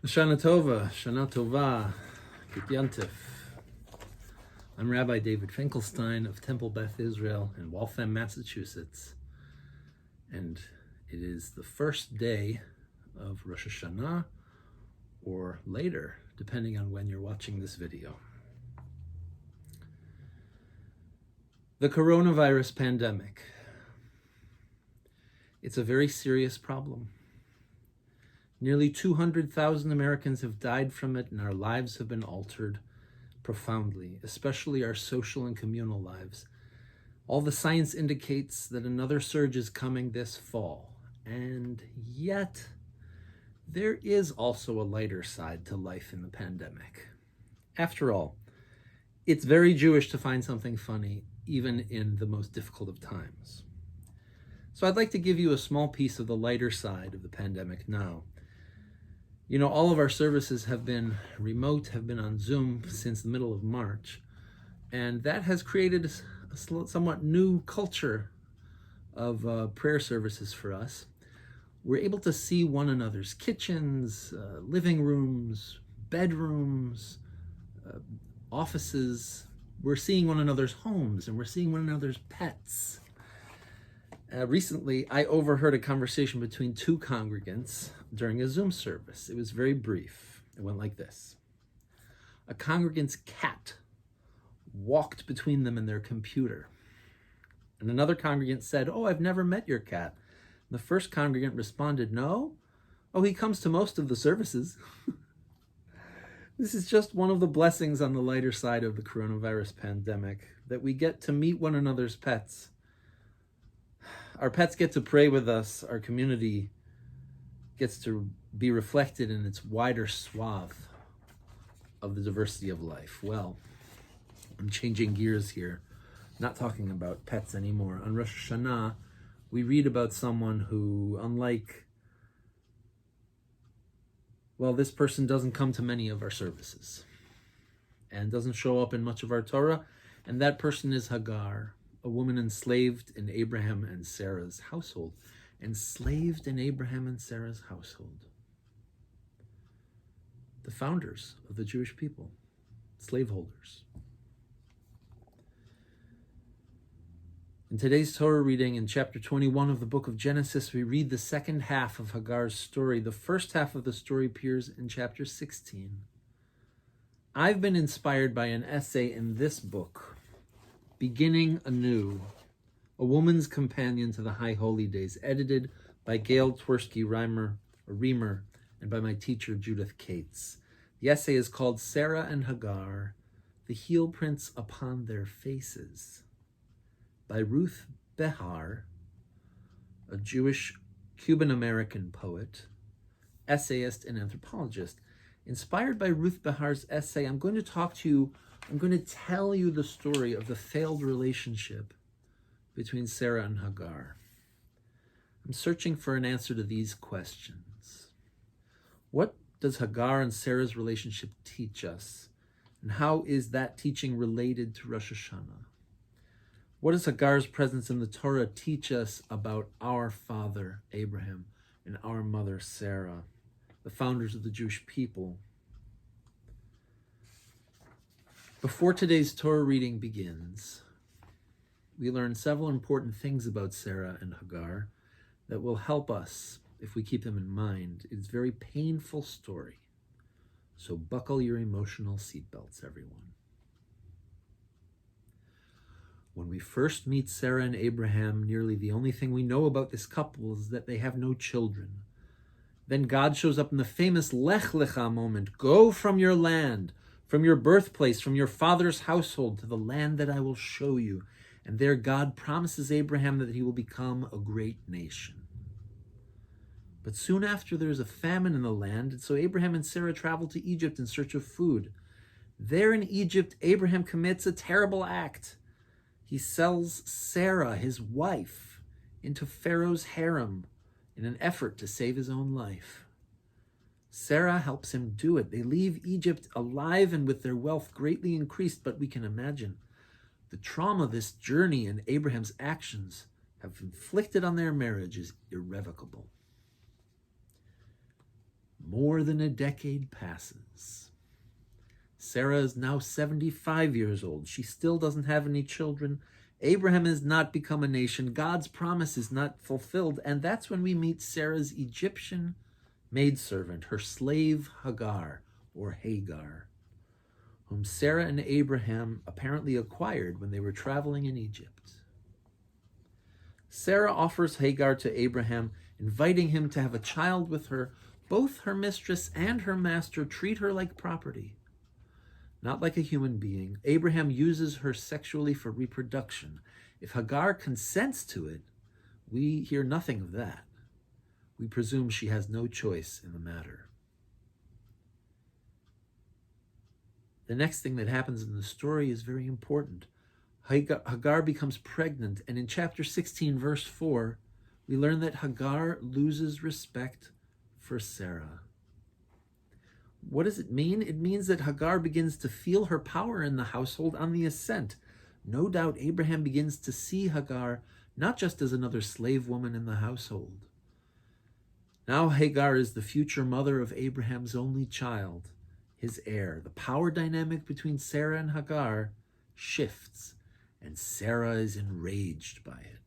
Shana Tova, Shana Tova, Kityantif. I'm Rabbi David Finkelstein of Temple Beth Israel in Waltham, Massachusetts. And it is the first day of Rosh Hashanah, or later, depending on when you're watching this video. The coronavirus pandemic. It's a very serious problem. Nearly 200,000 Americans have died from it, and our lives have been altered profoundly, especially our social and communal lives. All the science indicates that another surge is coming this fall, and yet there is also a lighter side to life in the pandemic. After all, it's very Jewish to find something funny, even in the most difficult of times. So I'd like to give you a small piece of the lighter side of the pandemic now. You know, all of our services have been remote, have been on Zoom since the middle of March, and that has created a somewhat new culture of prayer services for us. We're able to see one another's kitchens, living rooms, bedrooms, offices. We're seeing one another's homes, and we're seeing one another's pets. Recently, I overheard a conversation between two congregants during a Zoom service. It was very brief. It went like this. A congregant's cat walked between them and their computer. And another congregant said, "Oh, I've never met your cat." And the first congregant responded, "No? Oh, he comes to most of the services." This is just one of the blessings on the lighter side of the coronavirus pandemic, that we get to meet one another's pets. Our pets get to pray with us. Our community gets to be reflected in its wider swath of the diversity of life. Well, I'm changing gears here, not talking about pets anymore. On Rosh Hashanah, we read about someone who, this person doesn't come to many of our services and doesn't show up in much of our Torah, and that person is Hagar, a woman enslaved in Abraham and Sarah's household. Enslaved in Abraham and Sarah's household. The founders of the Jewish people, slaveholders. In today's Torah reading, in chapter 21 of the book of Genesis, we read the second half of Hagar's story. The first half of the story appears in chapter 16. I've been inspired by an essay in this book, Beginning Anew, A Woman's Companion to the High Holy Days, edited by Gail Twersky-Reimer, and by my teacher, Judith Cates. The essay is called Sarah and Hagar, The Heel Prints Upon Their Faces, by Ruth Behar, a Jewish Cuban-American poet, essayist, and anthropologist. Inspired by Ruth Behar's essay, I'm going to tell you the story of the failed relationship between Sarah and Hagar. I'm searching for an answer to these questions. What does Hagar and Sarah's relationship teach us? And how is that teaching related to Rosh Hashanah? What does Hagar's presence in the Torah teach us about our father, Abraham, and our mother, Sarah, the founders of the Jewish people? Before today's Torah reading begins, we learn several important things about Sarah and Hagar that will help us if we keep them in mind. It's a very painful story, so buckle your emotional seatbelts, everyone. When we first meet Sarah and Abraham, nearly the only thing we know about this couple is that they have no children. Then God shows up in the famous Lech Lecha moment. Go from your land, from your birthplace, from your father's household, to the land that I will show you. And there God promises Abraham that he will become a great nation. But soon after, there's a famine in the land, and so Abraham and Sarah travel to Egypt in search of food. There in Egypt, Abraham commits a terrible act. He sells Sarah, his wife, into Pharaoh's harem in an effort to save his own life. Sarah helps him do it. They leave Egypt alive and with their wealth greatly increased, but we can imagine the trauma this journey and Abraham's actions have inflicted on their marriage is irrevocable. More than a decade passes. Sarah is now 75 years old. She still doesn't have any children. Abraham has not become a nation. God's promise is not fulfilled. And that's when we meet Sarah's Egyptian maidservant, her slave Hagar, or Hagar, whom Sarah and Abraham apparently acquired when they were traveling in Egypt. Sarah offers Hagar to Abraham, inviting him to have a child with her. Both her mistress and her master treat her like property, not like a human being. Abraham uses her sexually for reproduction. If Hagar consents to it, we hear nothing of that. We presume she has no choice in the matter. The next thing that happens in the story is very important. Hagar becomes pregnant, and in chapter 16, verse 4, we learn that Hagar loses respect for Sarah. What does it mean? It means that Hagar begins to feel her power in the household on the ascent. No doubt Abraham begins to see Hagar not just as another slave woman in the household. Now Hagar is the future mother of Abraham's only child, his heir. The power dynamic between Sarah and Hagar shifts, and Sarah is enraged by it.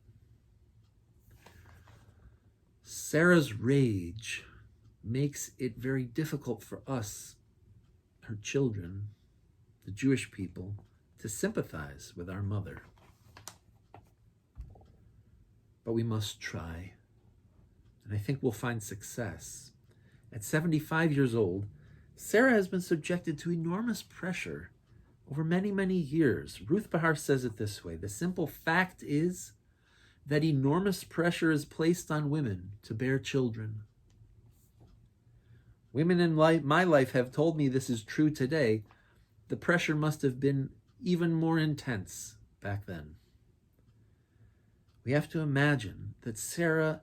Sarah's rage makes it very difficult for us, her children, the Jewish people, to sympathize with our mother. But we must try, and I think we'll find success. At 75 years old, Sarah has been subjected to enormous pressure over many, many years. Ruth Behar says it this way: the simple fact is that enormous pressure is placed on women to bear children. Women in my life have told me this is true today. The pressure must have been even more intense back then. We have to imagine that Sarah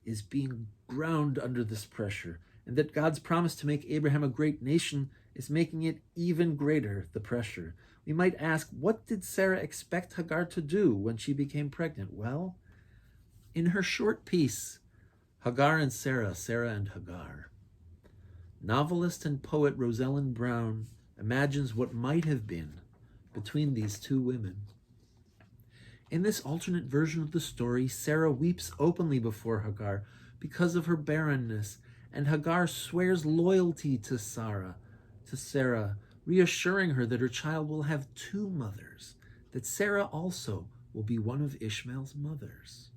is being ground under this pressure, and that God's promise to make Abraham a great nation is making it even greater, the pressure. We might ask, what did Sarah expect Hagar to do when she became pregnant? Well, in her short piece, Hagar and Sarah, Sarah and Hagar, novelist and poet Rosalind Brown imagines what might have been between these two women. In this alternate version of the story, Sarah weeps openly before Hagar because of her barrenness, and Hagar swears loyalty to Sarah, reassuring her that her child will have two mothers, that Sarah also will be one of Ishmael's mothers.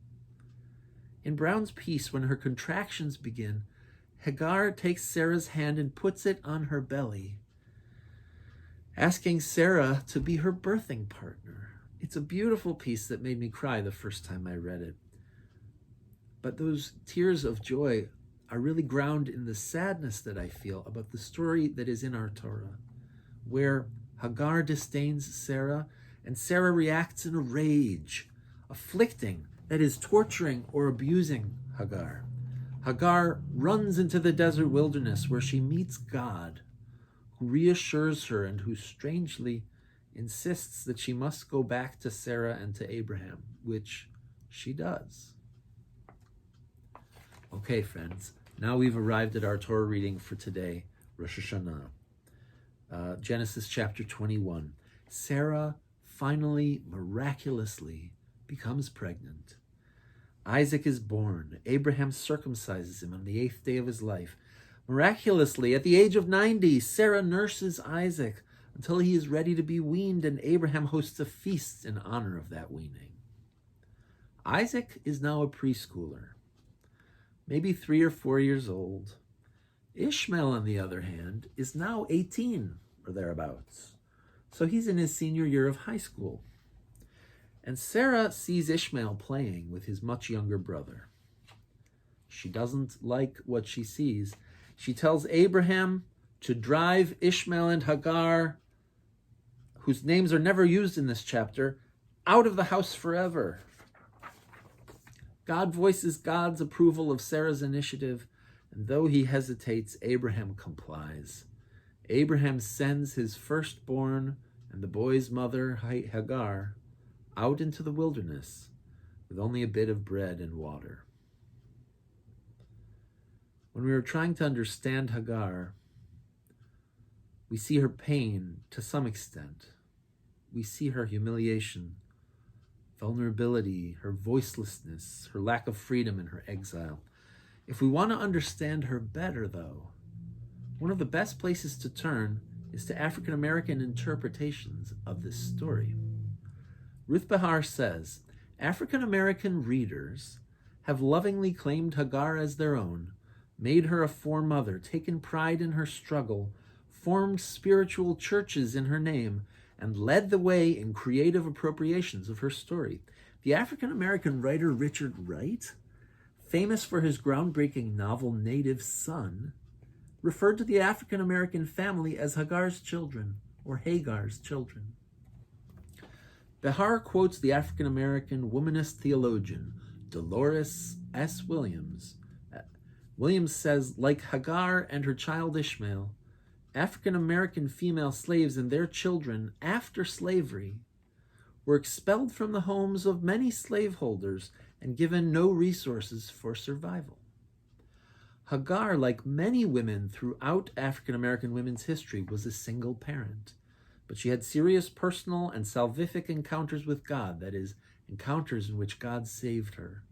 In Brown's piece, when her contractions begin, Hagar takes Sarah's hand and puts it on her belly, asking Sarah to be her birthing partner. It's a beautiful piece that made me cry the first time I read it. But those tears of joy are really grounded in the sadness that I feel about the story that is in our Torah, where Hagar disdains Sarah, and Sarah reacts in a rage, afflicting, that is, torturing or abusing Hagar. Hagar runs into the desert wilderness where she meets God, who reassures her and who strangely insists that she must go back to Sarah and to Abraham, which she does. Okay, friends, now we've arrived at our Torah reading for today, Rosh Hashanah. Genesis chapter 21. Sarah finally, miraculously, becomes pregnant. Isaac is born. Abraham circumcises him on the 8th day of his life. Miraculously, at the age of 90, Sarah nurses Isaac until he is ready to be weaned, and Abraham hosts a feast in honor of that weaning. Isaac is now a preschooler, maybe 3 or 4 years old. Ishmael, on the other hand, is now 18 or thereabouts. So he's in his senior year of high school. And Sarah sees Ishmael playing with his much younger brother. She doesn't like what she sees. She tells Abraham to drive Ishmael and Hagar, whose names are never used in this chapter, out of the house forever. God voices God's approval of Sarah's initiative, and though he hesitates, Abraham complies. Abraham sends his firstborn and the boy's mother, Hagar, out into the wilderness with only a bit of bread and water. When we are trying to understand Hagar, we see her pain to some extent. We see her humiliation, vulnerability, her voicelessness, her lack of freedom, and her exile. If we want to understand her better, though, one of the best places to turn is to African American interpretations of this story. Ruth Behar says, African American readers have lovingly claimed Hagar as their own, made her a foremother, taken pride in her struggle, formed spiritual churches in her name, and led the way in creative appropriations of her story. The African American writer Richard Wright, famous for his groundbreaking novel Native Son, referred to the African American family as Hagar's children, or Hagar's children. Behar quotes the African American womanist theologian Dolores S. Williams. Williams says, like Hagar and her child Ishmael, African American female slaves and their children after slavery were expelled from the homes of many slaveholders and given no resources for survival. Hagar, like many women throughout African American women's history, was a single parent, but she had serious personal and salvific encounters with God, that is, encounters in which God saved her.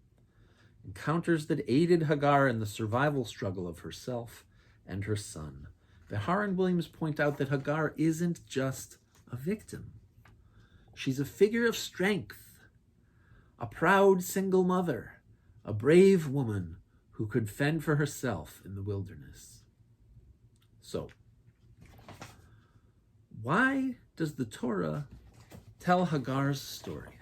Encounters that aided Hagar in the survival struggle of herself and her son. Behar and Williams point out that Hagar isn't just a victim. She's a figure of strength, a proud single mother, a brave woman who could fend for herself in the wilderness. So, why does the Torah tell Hagar's story?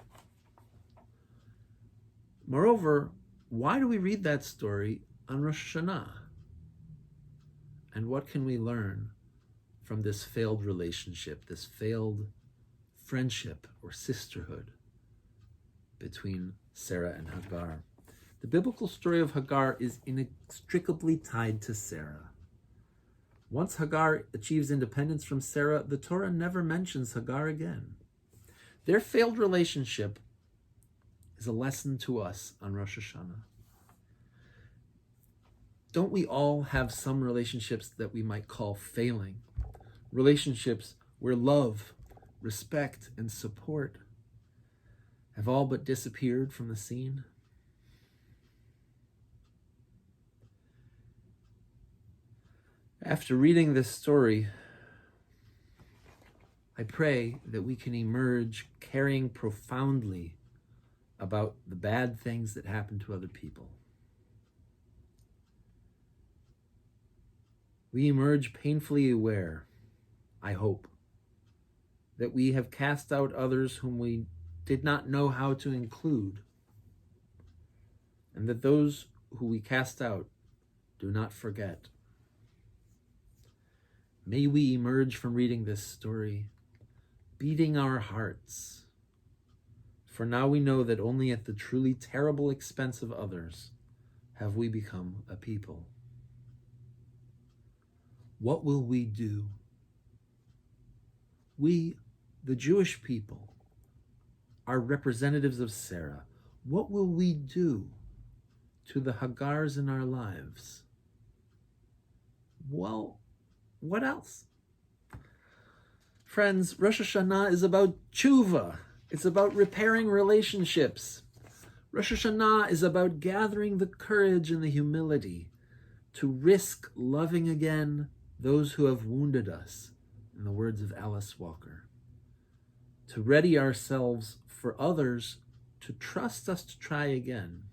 Moreover, why do we read that story on Rosh Hashanah? And what can we learn from this failed relationship, this failed friendship or sisterhood between Sarah and Hagar? The biblical story of Hagar is inextricably tied to Sarah. Once Hagar achieves independence from Sarah, the Torah never mentions Hagar again. Their failed relationship is a lesson to us on Rosh Hashanah. Don't we all have some relationships that we might call failing? Relationships where love, respect, and support have all but disappeared from the scene? After reading this story, I pray that we can emerge caring profoundly about the bad things that happen to other people. We emerge painfully aware, I hope, that we have cast out others whom we did not know how to include, and that those who we cast out do not forget. May we emerge from reading this story beating our hearts, for now we know that only at the truly terrible expense of others have we become a people. What will we do? We, the Jewish people, are representatives of Sarah. What will we do to the Hagars in our lives? Well, what else? Friends, Rosh Hashanah is about tshuva. It's about repairing relationships. Rosh Hashanah is about gathering the courage and the humility to risk loving again those who have wounded us, in the words of Alice Walker. To ready ourselves for others to trust us to try again,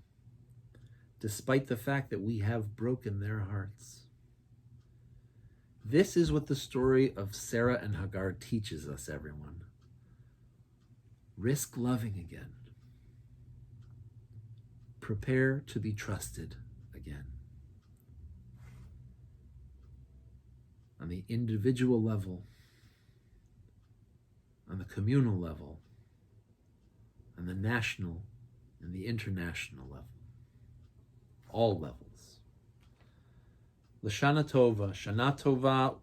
despite the fact that we have broken their hearts. This is what the story of Sarah and Hagar teaches us, everyone. Risk loving again. Prepare to be trusted again. On the individual level, on the communal level, on the national and the international level. All levels. L'shana tova, shana tova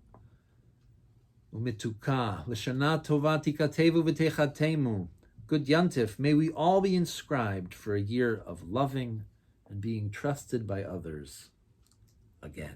umituka, l'shana tova tikatevu v'techatemu. Good Yantif, may we all be inscribed for a year of loving and being trusted by others. again.